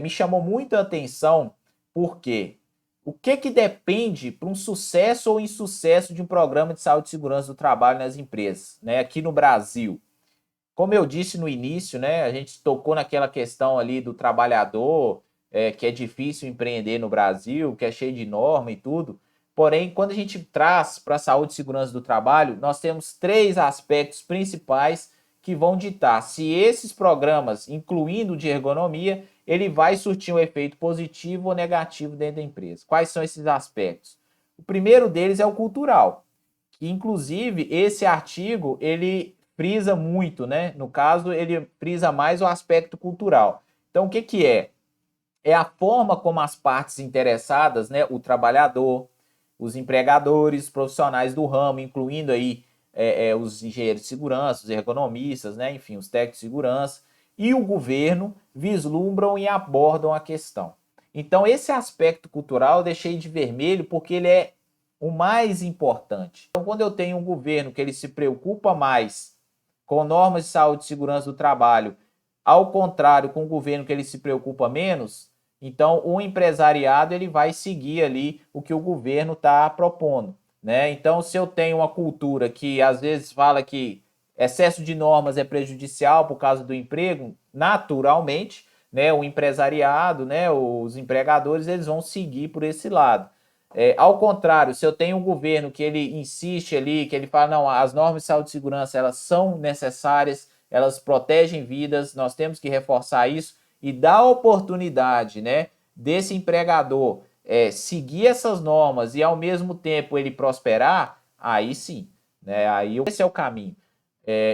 Me chamou muita atenção porque o que depende para um sucesso ou insucesso de um programa de saúde e segurança do trabalho nas empresas, né, aqui no Brasil? Como eu disse no início, né, a gente tocou naquela questão ali do trabalhador, que é difícil empreender no Brasil, que é cheio de norma e tudo. Porém, quando a gente traz para a saúde e segurança do trabalho, nós temos três aspectos principais que vão ditar se esses programas, incluindo o de ergonomia, ele vai surtir um efeito positivo ou negativo dentro da empresa. Quais são esses aspectos? O primeiro deles é o cultural, que inclusive esse artigo ele frisa muito, né? No caso, ele frisa mais o aspecto cultural. Então, o que é? É a forma como as partes interessadas, né? O trabalhador, os empregadores, os profissionais do ramo, incluindo aí os engenheiros de segurança, os ergonomistas, né? Enfim, os técnicos de segurança, e o governo vislumbram e abordam a questão. Então, esse aspecto cultural eu deixei de vermelho porque ele é o mais importante. Então, quando eu tenho um governo que ele se preocupa mais com normas de saúde e segurança do trabalho, ao contrário, com o governo que ele se preocupa menos, então o empresariado ele vai seguir ali o que o governo está propondo, né? Então, se eu tenho uma cultura que às vezes fala que excesso de normas é prejudicial por causa do emprego, naturalmente, né, o empresariado, né, os empregadores, eles vão seguir por esse lado. Ao contrário, se eu tenho um governo que ele insiste ali, que ele fala, não, as normas de saúde e segurança, elas são necessárias, elas protegem vidas, nós temos que reforçar isso e dar oportunidade, né, desse empregador seguir essas normas e ao mesmo tempo ele prosperar, aí sim, né? Aí esse é o caminho.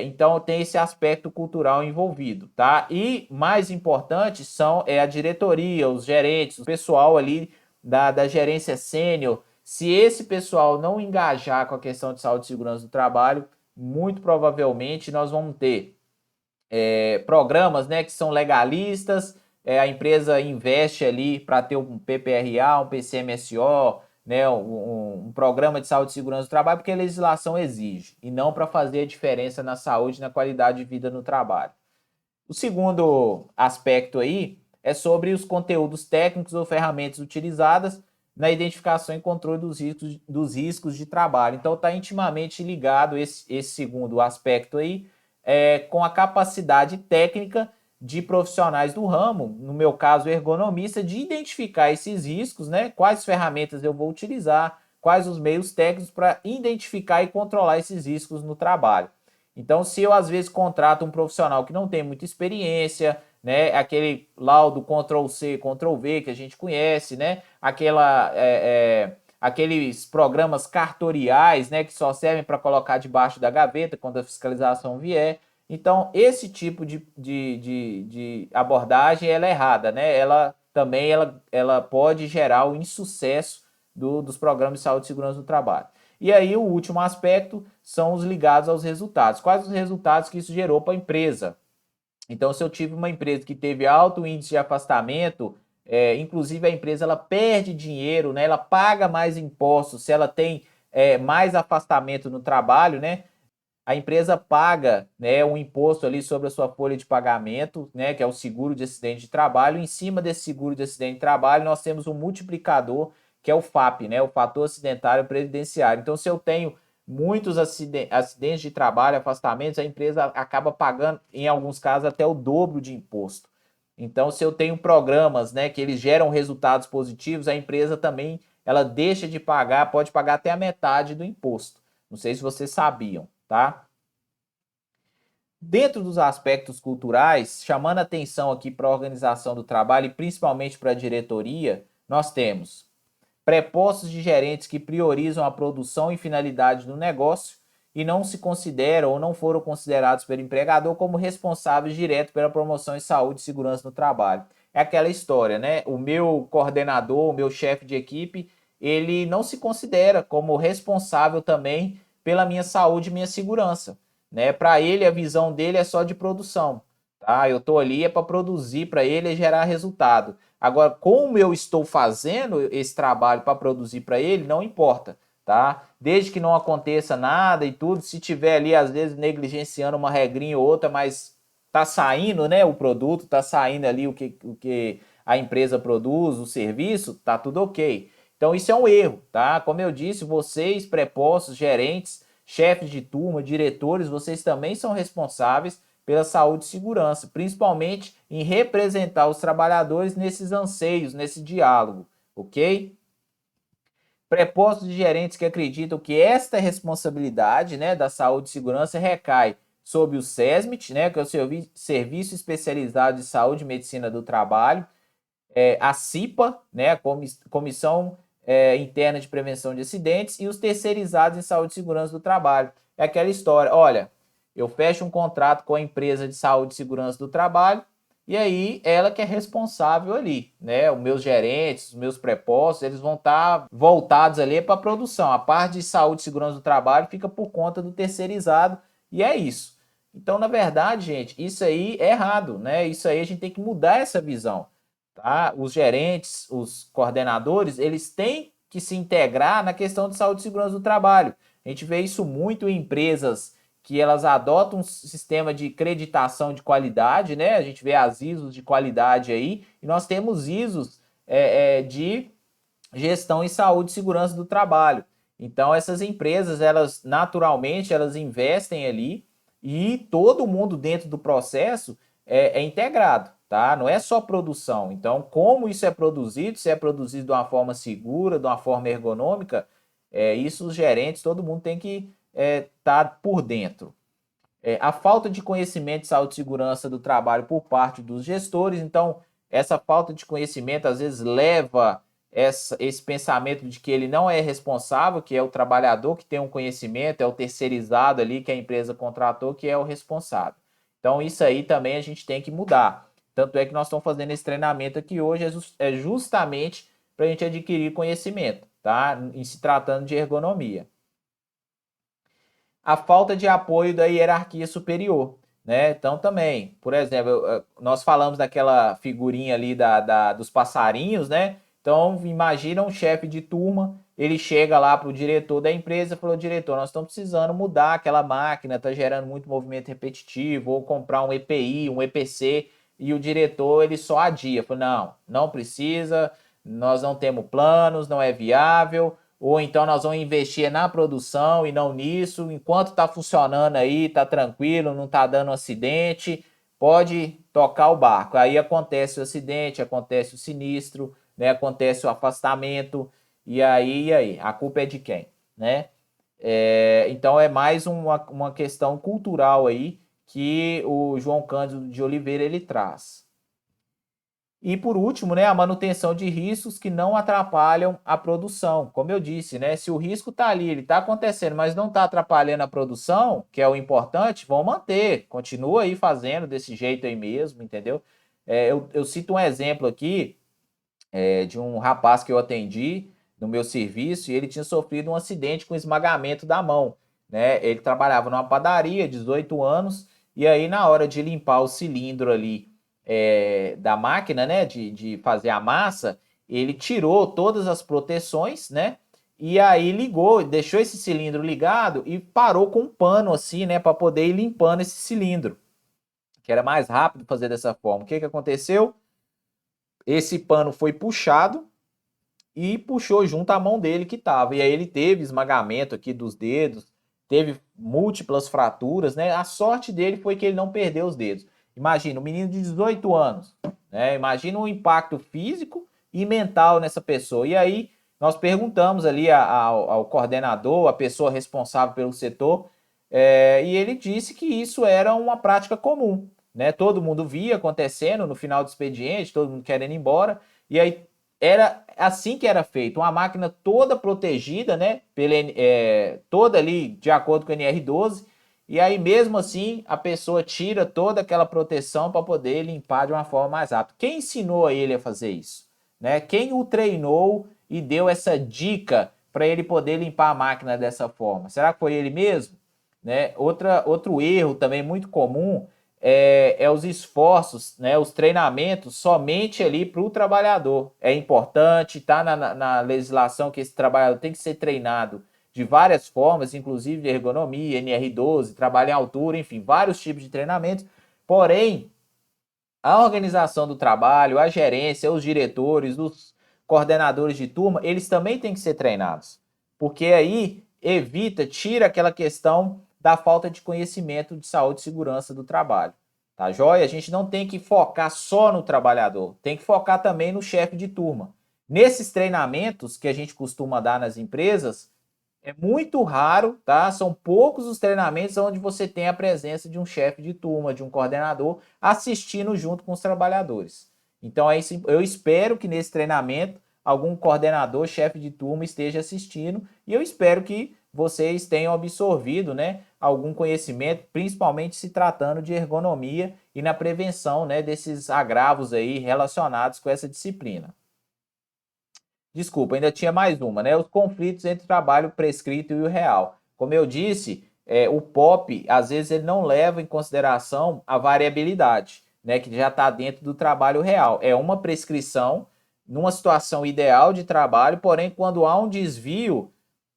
Então tem esse aspecto cultural envolvido, tá? E mais importante são a diretoria, os gerentes, o pessoal ali da gerência sênior. Se esse pessoal não engajar com a questão de saúde e segurança do trabalho, muito provavelmente nós vamos ter programas, né, que são legalistas, a empresa investe ali para ter um PPRA, um PCMSO, né, um programa de saúde e segurança do trabalho, porque a legislação exige, e não para fazer a diferença na saúde e na qualidade de vida no trabalho. O segundo aspecto aí é sobre os conteúdos técnicos ou ferramentas utilizadas na identificação e controle dos riscos de trabalho. Então, está intimamente ligado esse segundo aspecto aí com a capacidade técnica de profissionais do ramo, no meu caso, ergonomista, de identificar esses riscos, né? Quais ferramentas eu vou utilizar, quais os meios técnicos para identificar e controlar esses riscos no trabalho. Então, se eu às vezes contrato um profissional que não tem muita experiência, né, aquele laudo Ctrl+C, Ctrl+V que a gente conhece, né, aqueles programas cartoriais, né, que só servem para colocar debaixo da gaveta quando a fiscalização vier. Então, esse tipo de abordagem ela é errada, né? Ela também ela pode gerar o insucesso dos programas de saúde e segurança do trabalho. E aí, o último aspecto são os ligados aos resultados. Quais os resultados que isso gerou para a empresa? Então, se eu tive uma empresa que teve alto índice de afastamento, inclusive a empresa ela perde dinheiro, né? Ela paga mais impostos se ela tem mais afastamento no trabalho, né? A empresa paga, né, um imposto ali sobre a sua folha de pagamento, né, que é o seguro de acidente de trabalho. Em cima desse seguro de acidente de trabalho, nós temos um multiplicador, que é o FAP, né, o fator acidentário previdenciário. Então, se eu tenho muitos acidentes de trabalho, afastamentos, a empresa acaba pagando, em alguns casos, até o dobro de imposto. Então, se eu tenho programas, né, que eles geram resultados positivos, a empresa também ela deixa de pagar, pode pagar até a metade do imposto. Não sei se vocês sabiam, tá? Dentro dos aspectos culturais, chamando atenção aqui para a organização do trabalho e principalmente para a diretoria, nós temos prepostos de gerentes que priorizam a produção e finalidade do negócio e não se consideram ou não foram considerados pelo empregador como responsáveis direto pela promoção em saúde e segurança no trabalho. É aquela história, né? O meu coordenador, o meu chefe de equipe, ele não se considera como responsável também pela minha saúde e minha segurança, né? Para ele, a visão dele é só de produção, tá? Eu estou ali para produzir para ele e gerar resultado. Agora, como eu estou fazendo esse trabalho para produzir para ele, não importa, tá? Desde que não aconteça nada e tudo, se tiver ali, às vezes, negligenciando uma regrinha ou outra, mas tá saindo, né, o produto, tá saindo ali o que a empresa produz, o serviço, tá tudo ok. Então, isso é um erro, tá? Como eu disse, vocês, prepostos, gerentes, chefes de turma, diretores, vocês também são responsáveis pela saúde e segurança, principalmente em representar os trabalhadores nesses anseios, nesse diálogo, ok? Prepostos de gerentes que acreditam que esta responsabilidade, né, da saúde e segurança recai sobre o SESMIT, né, que é o Serviço Especializado de Saúde e Medicina do Trabalho, a CIPA, né, a Comissão Interna de Prevenção de Acidentes, e os terceirizados em saúde e segurança do trabalho. É aquela história, olha, eu fecho um contrato com a empresa de saúde e segurança do trabalho, e aí ela que é responsável ali, né? Os meus gerentes, os meus prepostos, eles vão estar voltados ali para a produção. A parte de saúde e segurança do trabalho fica por conta do terceirizado, e é isso. Então, na verdade, gente, isso aí é errado, né? Isso aí a gente tem que mudar essa visão, tá? Os gerentes, os coordenadores, eles têm que se integrar na questão de saúde e segurança do trabalho. A gente vê isso muito em empresas que elas adotam um sistema de acreditação de qualidade, né? A gente vê as ISOs de qualidade aí, e nós temos ISOs de gestão em saúde e segurança do trabalho. Então, essas empresas, elas naturalmente, elas investem ali e todo mundo dentro do processo é integrado, tá? Não é só produção. Então, como isso é produzido, se é produzido de uma forma segura, de uma forma ergonômica, isso os gerentes, todo mundo tem que estar por dentro. A falta de conhecimento de saúde e segurança do trabalho por parte dos gestores. Então, essa falta de conhecimento às vezes leva esse pensamento de que ele não é responsável, que é o trabalhador que tem um conhecimento, é o terceirizado ali que a empresa contratou, que é o responsável. Então, isso aí também a gente tem que mudar. Tanto é que nós estamos fazendo esse treinamento aqui hoje, é justamente para a gente adquirir conhecimento, tá? Em se tratando de ergonomia. A falta de apoio da hierarquia superior, né? Então, também, por exemplo, nós falamos daquela figurinha ali dos passarinhos, né? Então, imagina um chefe de turma, ele chega lá para o diretor da empresa e falou: diretor, nós estamos precisando mudar aquela máquina, está gerando muito movimento repetitivo, ou comprar um EPI, um EPC, e o diretor ele só adia. Falou: não, não precisa, nós não temos planos, não é viável, ou então nós vamos investir na produção e não nisso, enquanto está funcionando aí, está tranquilo, não está dando acidente, pode tocar o barco. Aí acontece o acidente, acontece o sinistro, né? Acontece o afastamento, e aí? A culpa é de quem, né? Então é mais uma questão cultural aí que o João Cândido de Oliveira ele traz. E por último, né, a manutenção de riscos que não atrapalham a produção. Como eu disse, né, se o risco está ali, ele está acontecendo, mas não está atrapalhando a produção, que é o importante, vão manter. Continua aí fazendo desse jeito aí mesmo, entendeu? Eu cito um exemplo aqui de um rapaz que eu atendi no meu serviço e ele tinha sofrido um acidente com esmagamento da mão, né? Ele trabalhava numa padaria, 18 anos, e aí na hora de limpar o cilindro ali da máquina, né, de fazer a massa, ele tirou todas as proteções, né? E aí ligou, deixou esse cilindro ligado e parou com um pano assim, né, para poder ir limpando esse cilindro, que era mais rápido fazer dessa forma. O que que aconteceu? Esse pano foi puxado e puxou junto a mão dele que estava. E aí ele teve esmagamento aqui dos dedos, teve múltiplas fraturas, né? A sorte dele foi que ele não perdeu os dedos. Imagina, um menino de 18 anos, né? Imagina o impacto físico e mental nessa pessoa. E aí nós perguntamos ali ao coordenador, a pessoa responsável pelo setor, e ele disse que isso era uma prática comum, né? Todo mundo via acontecendo no final do expediente, todo mundo querendo ir embora, e aí era assim que era feito, uma máquina toda protegida, né? Toda ali de acordo com o NR12, e aí mesmo assim a pessoa tira toda aquela proteção para poder limpar de uma forma mais rápida. Quem ensinou a ele a fazer isso? Né? Quem o treinou e deu essa dica para ele poder limpar a máquina dessa forma? Será que foi ele mesmo? Né? Outro erro também muito comum é os esforços, né, os treinamentos somente ali para o trabalhador. É importante, está na legislação que esse trabalhador tem que ser treinado de várias formas, inclusive de ergonomia, NR12, trabalho em altura, enfim, vários tipos de treinamentos. Porém, a organização do trabalho, a gerência, os diretores, os coordenadores de turma, eles também têm que ser treinados. Porque aí evita, tira aquela questão da falta de conhecimento de saúde e segurança do trabalho. Tá joia? A gente não tem que focar só no trabalhador, tem que focar também no chefe de turma. Nesses treinamentos que a gente costuma dar nas empresas, é muito raro, tá? São poucos os treinamentos onde você tem a presença de um chefe de turma, de um coordenador, assistindo junto com os trabalhadores. Então, eu espero que nesse treinamento algum coordenador, chefe de turma esteja assistindo e eu espero que vocês tenham absorvido, né, algum conhecimento, principalmente se tratando de ergonomia e na prevenção, né, desses agravos aí relacionados com essa disciplina. Desculpa, ainda tinha mais uma, né? Os conflitos entre o trabalho prescrito e o real. Como eu disse, o POP, às vezes, ele não leva em consideração a variabilidade, né? Que já está dentro do trabalho real. É uma prescrição numa situação ideal de trabalho, porém, quando há um desvio,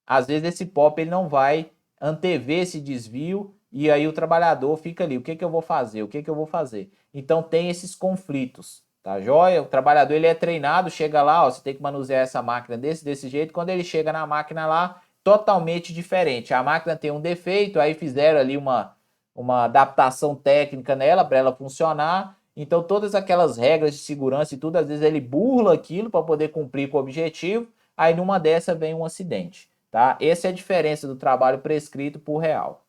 às vezes esse POP ele não vai antever esse desvio e aí o trabalhador fica ali, o que que eu vou fazer? O que que eu vou fazer? Então tem esses conflitos, tá joia? O trabalhador ele é treinado, chega lá, ó, você tem que manusear essa máquina desse jeito, quando ele chega na máquina lá, totalmente diferente. A máquina tem um defeito, aí fizeram ali uma adaptação técnica nela para ela funcionar. Então todas aquelas regras de segurança e tudo, às vezes ele burla aquilo para poder cumprir com o objetivo, aí numa dessa vem um acidente. Tá? Essa é a diferença do trabalho prescrito por real.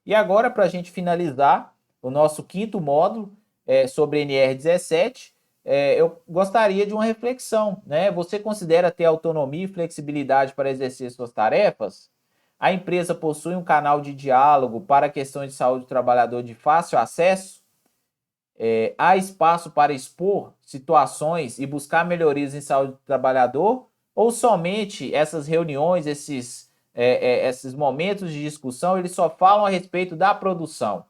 E agora, para a gente finalizar o nosso quinto módulo, sobre NR17, eu gostaria de uma reflexão, né? Você considera ter autonomia e flexibilidade para exercer suas tarefas? A empresa possui um canal de diálogo para questões de saúde do trabalhador de fácil acesso? Há espaço para expor situações e buscar melhorias em saúde do trabalhador? Ou somente essas reuniões, esses momentos de discussão, eles só falam a respeito da produção,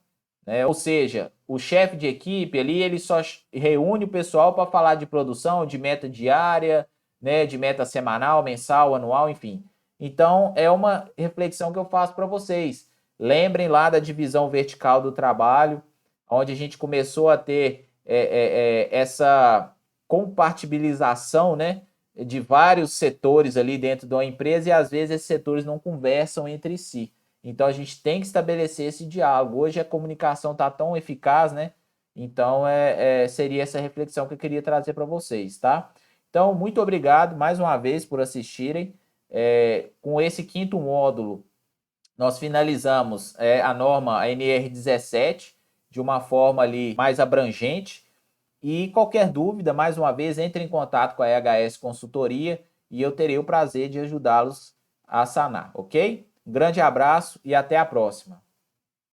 né? Ou seja, o chefe de equipe ali, ele só reúne o pessoal para falar de produção, de meta diária, né, de meta semanal, mensal, anual, enfim. Então, é uma reflexão que eu faço para vocês. Lembrem lá da divisão vertical do trabalho, onde a gente começou a ter essa compartibilização, né, de vários setores ali dentro de uma empresa, e às vezes esses setores não conversam entre si. Então a gente tem que estabelecer esse diálogo. Hoje a comunicação está tão eficaz, né? Então seria essa reflexão que eu queria trazer para vocês, tá? Então, muito obrigado mais uma vez por assistirem. Com esse quinto módulo, nós finalizamos a norma NR17 de uma forma ali mais abrangente. E qualquer dúvida, mais uma vez, entre em contato com a EHS Consultoria e eu terei o prazer de ajudá-los a sanar, ok? Um grande abraço e até a próxima.